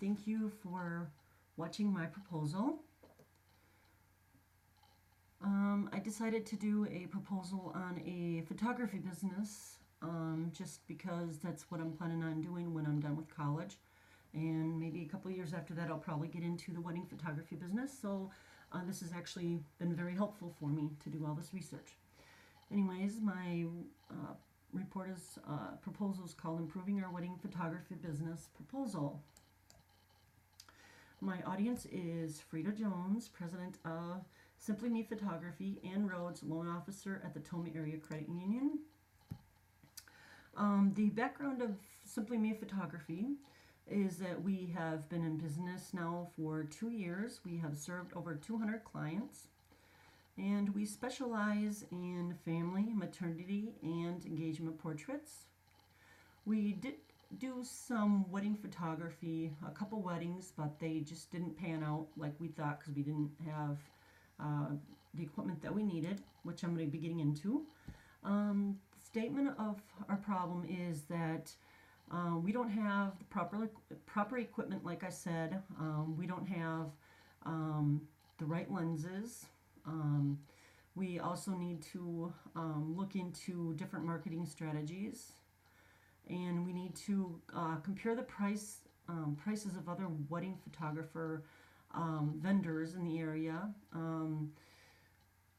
thank you for watching my proposal. I decided to do a proposal on a photography business just because that's what I'm planning on doing when I'm done with college. And maybe a couple of years after that, I'll probably get into the wedding photography business. So this has actually been very helpful for me to do all this research. Anyways, my proposal is called Improving Our Wedding Photography Business Proposal. My audience is Frida Jones, president of Simply Me Photography, Ann Rhodes, loan officer at the Tomah Area Credit Union. The background of Simply Me Photography is that we have been in business now for 2 years. We have served over 200 clients, and we specialize in family, maternity, and engagement portraits. We did do some wedding photography, a couple weddings, but they just didn't pan out like we thought because we didn't have the equipment that we needed, which I'm going to be getting into. The statement of our problem is that we don't have the proper equipment, like I said. We don't have the right lenses. We also need to look into different marketing strategies, and we need to compare the prices of other wedding photographer vendors in the area.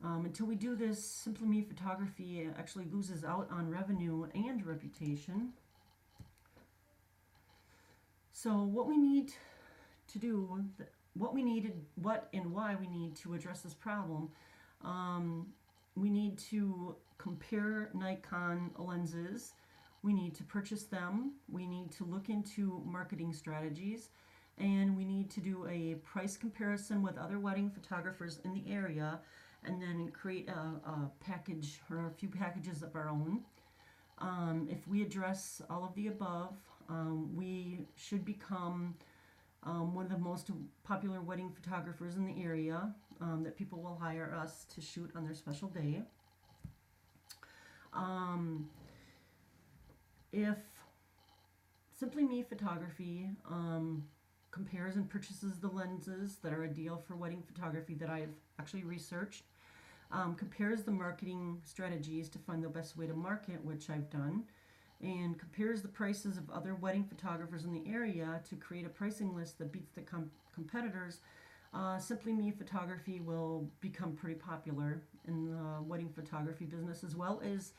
Until we do this, Simply Me Photography actually loses out on revenue and reputation. So what we need to do, what and why we need to address this problem, we need to compare Nikon lenses. We need to purchase them. We need to look into marketing strategies, and we need to do a price comparison with other wedding photographers in the area, and then create a package or a few packages of our own. If we address all of the above, we should become one of the most popular wedding photographers in the area that people will hire us to shoot on their special day. If Simply Me Photography compares and purchases the lenses that are ideal for wedding photography that I've actually researched, compares the marketing strategies to find the best way to market, which I've done, and compares the prices of other wedding photographers in the area to create a pricing list that beats the competitors, Simply Me Photography will become pretty popular in the wedding photography business, as well as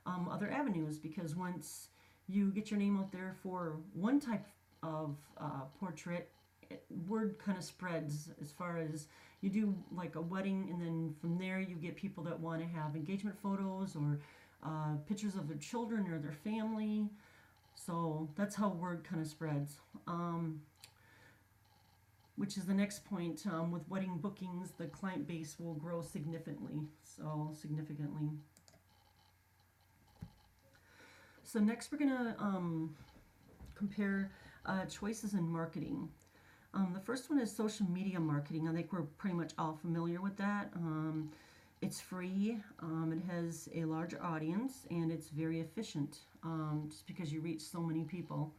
other avenues, because once you get your name out there for one type of portrait, word kind of spreads as far as you do like a wedding, and then from there you get people that want to have engagement photos or pictures of their children or their family. So that's how word kind of spreads. Which is the next point. With wedding bookings, the client base will grow significantly. So next we're going to compare choices in marketing. The first one is social media marketing. I think we're pretty much all familiar with that. It's free, it has a large audience, and it's very efficient just because you reach so many people.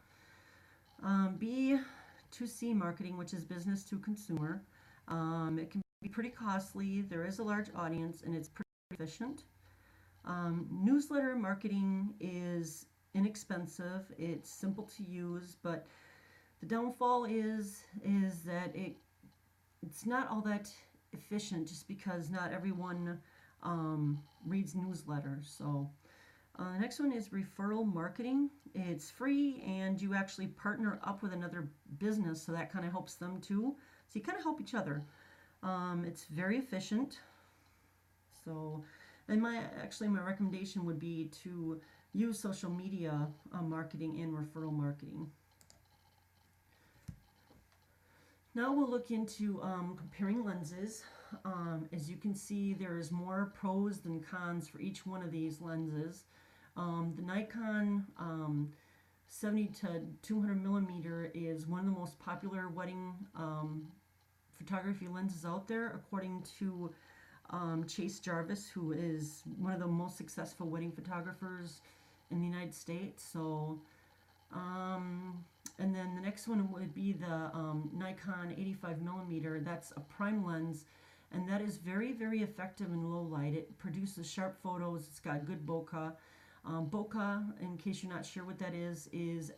B2C marketing, which is business to consumer. It can be pretty costly. There is a large audience, and it's pretty efficient. Newsletter marketing is inexpensive. It's simple to use, but the downfall is that it's not all that efficient, just because not everyone reads newsletters. So the next one is referral marketing. It's free, and you actually partner up with another business, so that kind of helps them too. So you kind of help each other. It's very efficient. So, and my recommendation would be to use social media marketing and referral marketing. Now we'll look into comparing lenses. As you can see, there's more pros than cons for each one of these lenses. The Nikon 70 to 200 millimeter is one of the most popular wedding photography lenses out there, according to Chase Jarvis, who is one of the most successful wedding photographers in the United States. So, and then the next next one would be the Nikon 85 millimeter. That's a prime lens, and that is very, very effective in low light. It produces sharp photos. It's got good bokeh. Bokeh, in case you're not sure what that is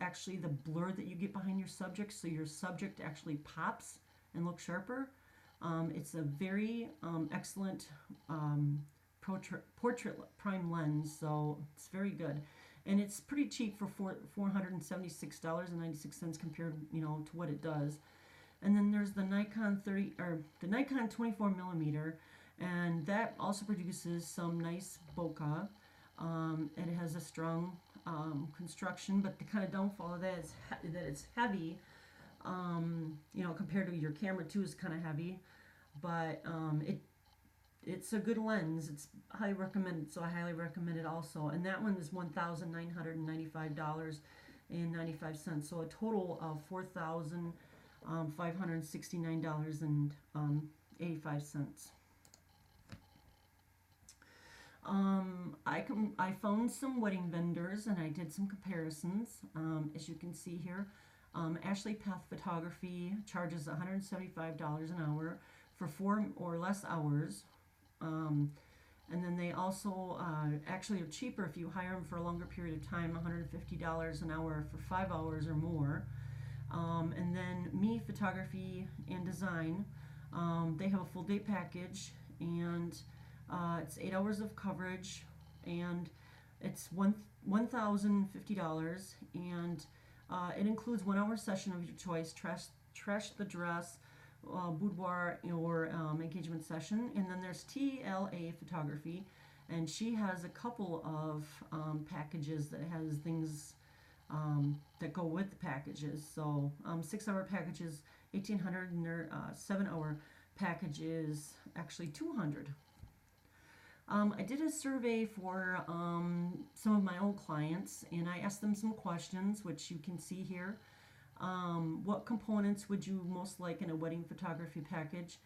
actually the blur that you get behind your subject, so your subject actually pops and looks sharper. It's a very excellent portrait prime lens, so it's very good. And it's pretty cheap for $476.96 compared, to what it does. And then there's the Nikon 24 millimeter, and that also produces some nice bokeh. It has a strong construction, but the kind of downfall of that is that it's heavy. Compared to your camera too is kind of heavy, but it's a good lens. It's highly recommended, so I highly recommend it also. And that one is $1,995.95, so a total of $4,569.85. I found some wedding vendors and I did some comparisons. As you can see here, Ashley Path Photography charges $175 an hour for 4 or less hours. And then they also actually are cheaper if you hire them for a longer period of time, $150 an hour for 5 hours or more. And then Me Photography and Design, they have a full day package, and it's 8 hours of coverage, and it's $1,050, and it includes 1 hour session of your choice, trash the dress, boudoir, or engagement session. And then there's TLA Photography, and she has a couple of packages that has things that go with the packages. So 6 hour packages, $1,800, and their 7 hour package is actually $200. I did a survey for some of my old clients, and I asked them some questions, which you can see here. What components would you most like in a wedding photography package?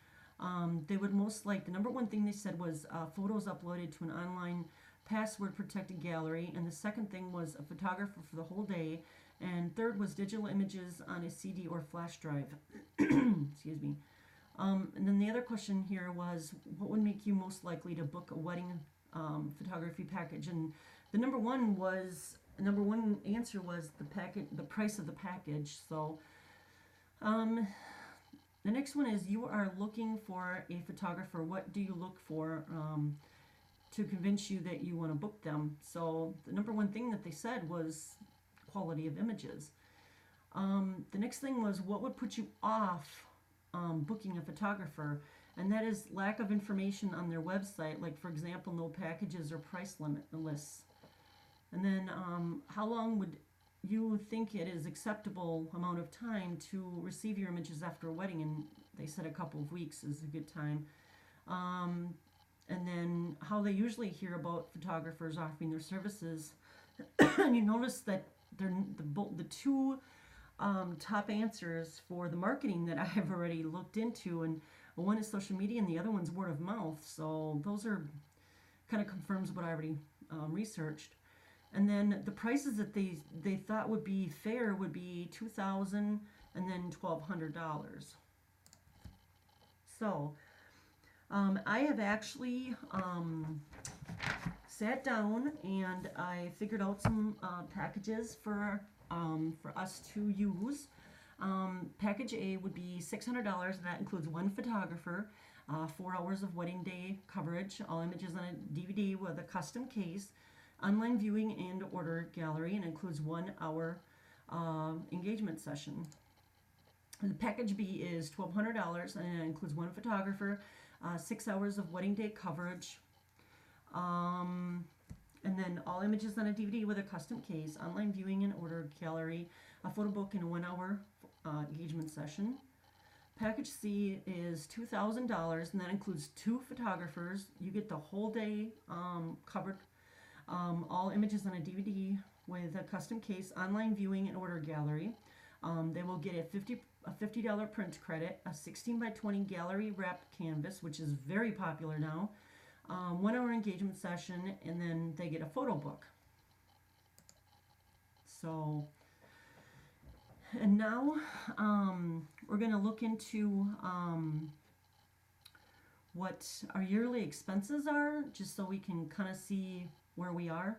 They would most like, the number one thing they said was photos uploaded to an online password protected gallery, and the second thing was a photographer for the whole day, and third was digital images on a CD or flash drive. Excuse me. And then the other question here was, what would make you most likely to book a wedding photography package? And the number one answer was the price of the package. So the next one is, you are looking for a photographer. What do you look for to convince you that you want to book them? So the number one thing that they said was quality of images. The next thing was, what would put you off booking a photographer? And that is lack of information on their website, like for example, no packages or price limit lists. And then how long would you think it is acceptable amount of time to receive your images after a wedding? And they said a couple of weeks is a good time. And then how they usually hear about photographers offering their services. And you notice that they're the two top answers for the marketing that I have already looked into, and one is social media and the other one's word of mouth. So those are kind of confirms what I already researched. And then the prices that they thought would be fair would be $2,000 and then $1,200. So I have actually sat down and I figured out some packages for us to use. Package A would be $600, and that includes one photographer, 4 hours of wedding day coverage, all images on a DVD with a custom case, online viewing and order gallery, and includes 1 hour engagement session. The package B is $1,200, and it includes one photographer, 6 hours of wedding day coverage, and then all images on a DVD with a custom case, online viewing and order gallery, a photo book, and a 1 hour engagement session. Package C is $2,000, and that includes 2 photographers. You get the whole day covered, all images on a DVD with a custom case, online viewing and order gallery. They will get a $50 print credit, a 16 by 20 gallery wrapped canvas, which is very popular now, 1 hour engagement session, and then they get a photo book. So And now we're going to look into what our yearly expenses are, just so we can kind of see where we are.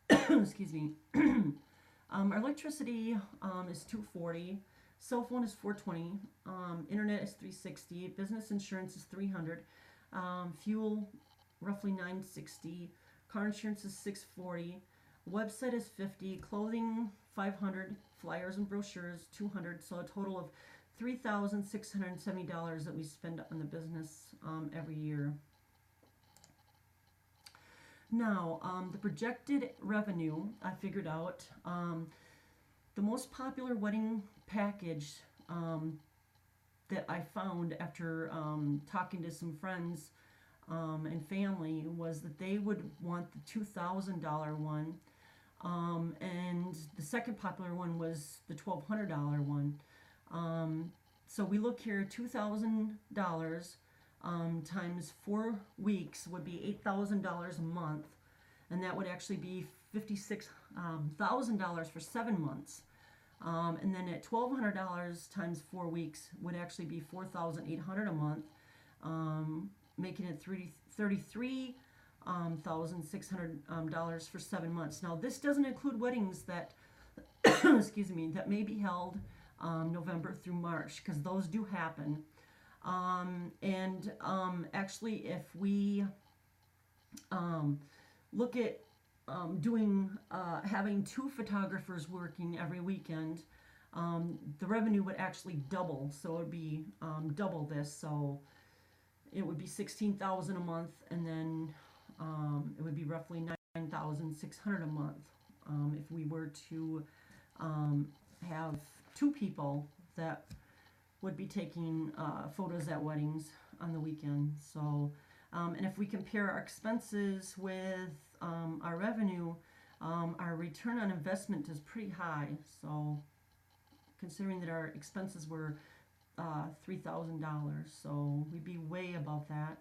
Excuse me. Our electricity is $240, cell phone is $420, internet is $360, business insurance is $300, fuel roughly $960, car insurance is $640, website is $50, clothing $500, flyers and brochures $200, so a total of $3,670 that we spend on the business every year. Now, the projected revenue, I figured out, the most popular wedding package that I found after talking to some friends and family was that they would want the $2,000 one, and the second popular one was the $1,200 one. So we look here, $2,000 times 4 weeks would be $8,000 a month, and that would actually be $56,000 for 7 months. And then at $1,200 times 4 weeks would actually be $4,800 a month, making it $33,600 for 7 months. Now this doesn't include weddings that, excuse me, that may be held November through March, because those do happen. Actually, if we look at having 2 photographers working every weekend, the revenue would actually double. So it would be double this. So it would be $16,000 a month, and then it would be roughly $9,600 a month if we were to have 2 people that would be taking photos at weddings on the weekend. So, and if we compare our expenses with our revenue, our return on investment is pretty high. So, considering that our expenses were $3,000, so we'd be way above that.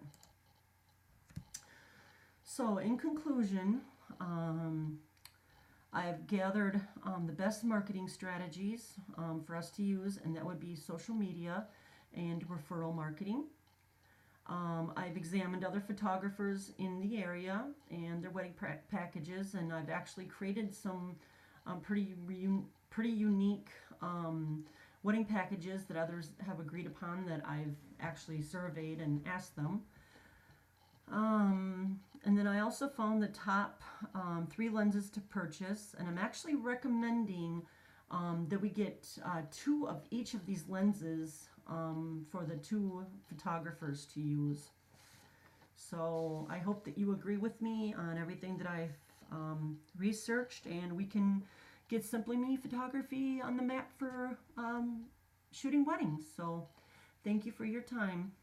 So, in conclusion, I've gathered the best marketing strategies for us to use, and that would be social media and referral marketing. I've examined other photographers in the area and their wedding packages, and I've actually created some pretty unique wedding packages that others have agreed upon, that I've actually surveyed and asked them. And then I also found the top 3 lenses to purchase, and I'm actually recommending that we get 2 of each of these lenses for the 2 photographers to use. So I hope that you agree with me on everything that I've researched, and we can get Simply Me Photography on the map for shooting weddings. So thank you for your time.